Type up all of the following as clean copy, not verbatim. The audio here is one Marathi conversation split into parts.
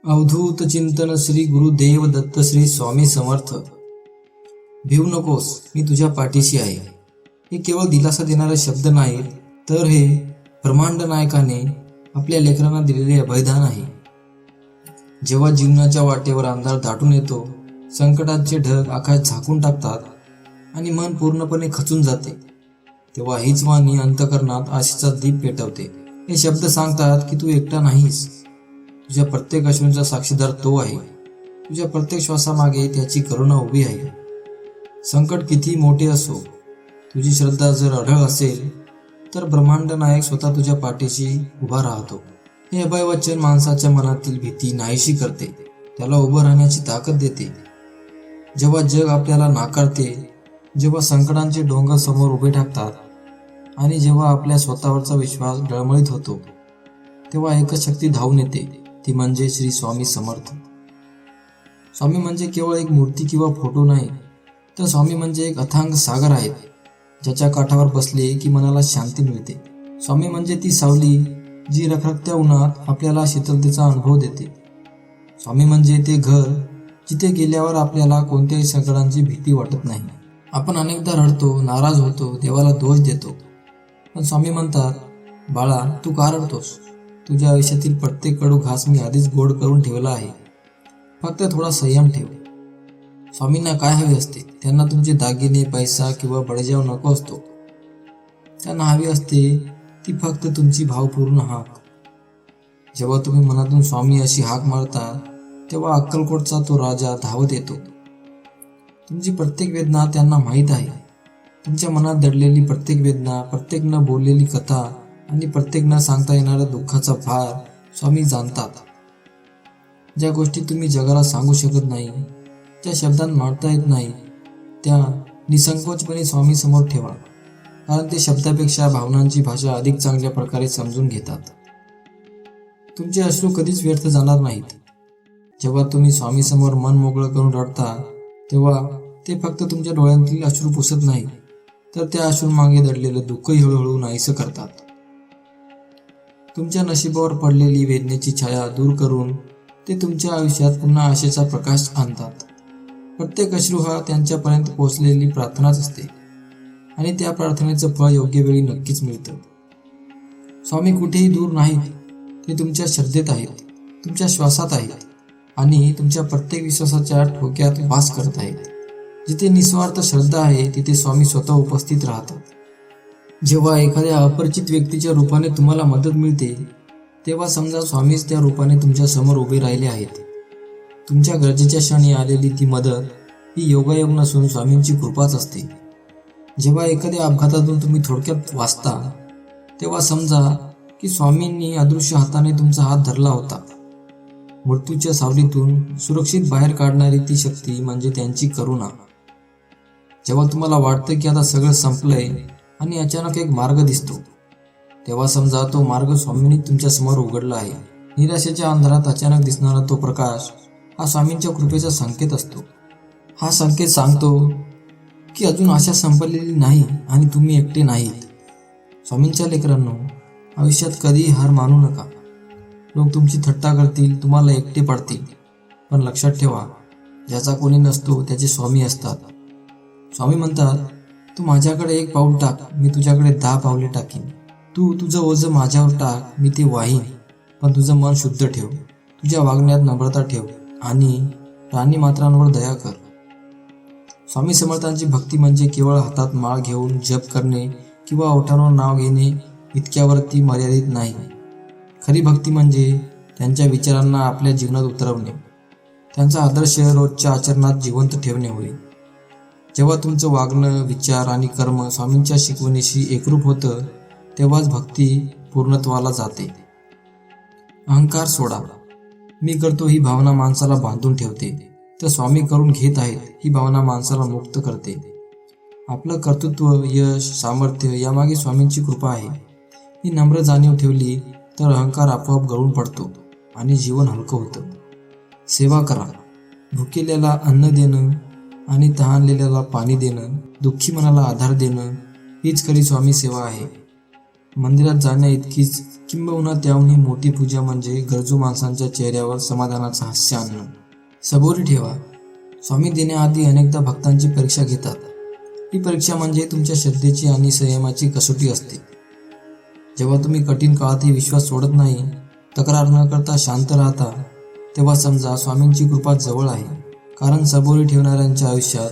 अवधूत चिंतन श्री गुरुदेव दत्त श्री स्वामी समर्थ. भिवू नकोस, मी तुझ्या पाठीशी आहे. हे केवळ दिलासा देणारे शब्द नाहीत, तर हे ब्रह्मांड नायकाने आपल्या लेकरांना दिलेले अभयदान आहे. जेव्हा जीवनाच्या वाटेवर अंधार दाटून येतो, संकटाचे ढग आकाश झाकून टाकतात आणि मन पूर्णपणे खचून जाते, तेव्हा हीच वाणी अंतःकरणात आशेचा दीप पेटवते. हे शब्द सांगतात की तू एकटा नाहीस. तुझ्या प्रत्येक अश्रूंचा साक्षीदार तो आहे. तुझ्या प्रत्येक श्वासामागे त्याची करुणा उभी आहे. संकट किती मोठे असो, तुझी श्रद्धा जर अढळ असेल तर ब्रह्मांड नायक स्वतः तुझ्या पाठीशी उभा राहतो. हे अभय वचन माणसाच्या मनातील भीती नाहीशी करते, त्याला उभं राहण्याची ताकद देते. जेव्हा जग आपल्याला नाकारते, जेव्हा संकटांचे डोंगर समोर उभे ठाकतात आणि जेव्हा आपल्या स्वतःवरचा विश्वास डळमळीत होतो, तेव्हा एकच शक्ती धावून येते, ती म्हणजे श्री स्वामी समर्थ. स्वामी म्हणजे केवळ एक मूर्ती किंवा फोटो नाही, तर स्वामी म्हणजे एक अथांग सागर आहे, ज्याच्या काठावर बसले की मनाला शांती मिळते. स्वामी म्हणजे ती सावली जी रखरखत्या उन्हात आपल्याला शीतलतेचा अनुभव देते. स्वामी म्हणजे ते घर जिथे गेल्यावर आपल्याला कोणत्याही संकटांची भीती वाटत नाही. आपण अनेकदा रडतो, नाराज होतो, देवाला दोष देतो, पण स्वामी म्हणतात, बाळा, तू का रडतोस? तुझ्या आयुष्यातील प्रत्येक कडू घास मी आधीच गोड करून ठेवला आहे, फक्त थोडा संयम ठेव. स्वामींना काय हवे असते? त्यांना तुमचे दागिने, पैसा किंवा बळजाव नको असतो. त्यांना हवी असते ती फक्त तुमची भावपूर्ण हाक. जेव्हा तुम्ही मनातून स्वामी अशी हाक मारता, तेव्हा अक्कलकोटचा तो राजा धावत येतो. तुमची प्रत्येक वेदना त्यांना माहीत आहे. तुमच्या मनात दडलेली प्रत्येक वेदना, प्रत्येक न बोललेली कथा आणि प्रत्येक न सांगता येणाऱ्या दुःखाचा भार स्वामी जाणतात. ज्या गोष्टी तुम्ही जगाला सांगू शकत नाही, ज्या शब्दांत मांडता येत नाही, त्या निसंकोचपणे स्वामी समोर ठेवा, कारण ते शब्दापेक्षा भावनांची भाषा अधिक चांगल्या प्रकारे समजून घेतात. तुमचे अश्रू कधीच व्यर्थ जाणार नाहीत. जेव्हा तुम्ही स्वामी समोर मन मोकळं करून रडता, तेव्हा ते फक्त तुमच्या डोळ्यांतील अश्रू पुसत नाही, तर त्या अश्रूंमागे दडलेलं दुःखही हळूहळू नाहीसं करतात. तुमच्या नशिबावर पडलेली वेदनेची छाया दूर करून ते तुमच्या आयुष्यात पुन्हा आशेचा प्रकाश आणतात. प्रत्येक अश्रू हा त्यांच्यापर्यंत पोहोचलेली प्रार्थनाच असते आणि त्या प्रार्थनेचं फळ योग्य वेळी नक्कीच मिळतं. स्वामी कुठेही दूर नाहीत, ते तुमच्या श्रद्धेत आहेत, तुमच्या श्वासात आहेत आणि तुमच्या प्रत्येक विश्वासाच्या ठोक्यात वास करत आहेत. जिथे निस्वार्थ श्रद्धा आहे, तिथे स्वामी स्वतः उपस्थित राहतात. जेव्हा एखाद्या अपरिचित व्यक्तीच्या रूपाने तुम्हाला मदत मिळते, तेव्हा समजा स्वामीच त्या रूपाने तुमच्या समोर उभे राहिले आहेत. तुमच्या गरजेच्या क्षणी आलेली ती मदत ही योगायोग नसून स्वामींची कृपाच असते. जेव्हा एखाद्या अपघातातून तुम्ही थोडक्यात वाचता, तेव्हा समजा की स्वामींनी अदृश्य हाताने तुमचा हात धरला होता. मृत्यूच्या सावलीतून सुरक्षित बाहेर काढणारी ती शक्ती म्हणजे त्यांची करुणा. जेव्हा तुम्हाला वाटतं की आता सगळं संपलंय आणि अचानक एक मार्ग दिसतो, तेव्हा समजा तो मार्ग स्वामींनी तुमच्या समोर उघडला आहे. निराशेच्या अंधारात अचानक दिसणारा तो प्रकाश हा स्वामींच्या कृपेचा संकेत असतो. हा संकेत सांगतो की अजून आशा संपलेली नाही आणि तुम्ही एकटे नाहीत. स्वामींच्या लेकरांनो, आयुष्यात कधीही हार मानू नका. लोक तुमची थट्टा करतील, तुम्हाला एकटे पाडतील, पण लक्षात ठेवा, ज्याचा कोणी नसतो त्याचे स्वामी असतात. स्वामी म्हणतात, तू माझ्याकडे एक पाऊल टाक, मी तुझ्याकडे 10 पावले टाकीन. तू तुझं ओझं माझ्यावर टाक, मी ते वाहीन, पण तुझं मन शुद्ध ठेव, तुझ्या वागण्यात नम्रता ठेव आणि प्राणीमात्रांवर दया कर. स्वामी समर्थांची भक्ती म्हणजे केवळ हातात माळ घेऊन जप करणे किंवा ओठांवर नाव घेणे इतक्यावरती मर्यादित नाही. खरी भक्ती म्हणजे त्यांच्या विचारांना आपल्या जीवनात उतरवणे, त्यांचा आदर्श रोजच्या आचरणात जिवंत ठेवणे होय. जेव्हा तुमचं वागणं, विचार आणि कर्म स्वामींच्या शिकवणीशी एकरूप होतं, तेव्हाच भक्ती पूर्णत्वाला जाते. अहंकार सोडा. मी करतो ही भावना माणसाला बांधून ठेवते, तर स्वामी करून घेत आहेत ही भावना माणसाला मुक्त करते. आपलं कर्तृत्व, यश, सामर्थ्य यामागे स्वामींची कृपा आहे. ही नम्र जाणीव ठेवली तर अहंकार आपोआप गळून पडतो आणि जीवन हलकं होतं. सेवा करा. भुकेल्याला अन्न देणं आणि तहानलेल्याला पाणी देणं, दुःखी मनाला आधार देणं हीच खरी स्वामी सेवा आहे. मंदिरात जाण्या इतकीच किंबहुना त्याहूनही मोठी पूजा म्हणजे गरजू माणसांच्या चेहऱ्यावर समाधानाचं हास्य आणणं. सबुरी ठेवा. स्वामी देण्याआधी अनेकदा भक्तांची परीक्षा घेतात. ही परीक्षा म्हणजे तुमच्या श्रद्धेची आणि संयमाची कसोटी असते. जेव्हा तुम्ही कठीण काळातही विश्वास सोडत नाही, तक्रार न करता शांत राहता, तेव्हा समजा स्वामींची कृपा जवळ आहे. कारण सबुरी ठेवणाऱ्यांच्या आयुष्यात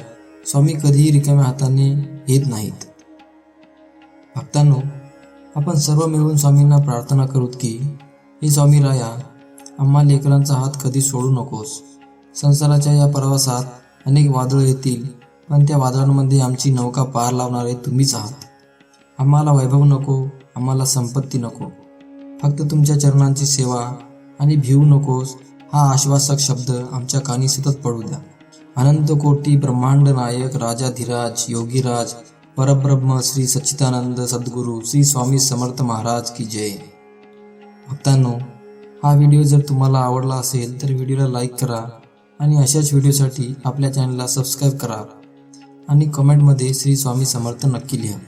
स्वामी कधीही रिकाम्या हाताने येत नाहीत. भक्तांनो, आपण सर्व मिळून स्वामींना प्रार्थना करूत की, हे स्वामी राया, आम्हा लेकरांचा हात कधी सोडू नकोस. संसाराच्या या प्रवासात अनेक वादळ येतील, पण त्या वादळांमध्ये आमची नौका पार लावणारे तुम्हीच आहात. आम्हाला वैभव नको, आम्हाला संपत्ती नको, फक्त तुमच्या चरणांची सेवा आणि भिवू नकोस हा आश्वासक शब्द आमच्या कानी सतत पडू द्या. अनंत कोटी ब्रह्मांड नायक राजाधिराज योगीराज परब्रह्म श्री सच्चिदानंद सद्गुरू श्री स्वामी समर्थ महाराज की जय. भक्तांनो, हा व्हिडिओ जर तुम्हाला आवडला असेल तर व्हिडिओला लाईक करा आणि अशाच व्हिडिओसाठी आपल्या चॅनलला सबस्क्राईब करा आणि कमेंटमध्ये श्री स्वामी समर्थ नक्की लिहा.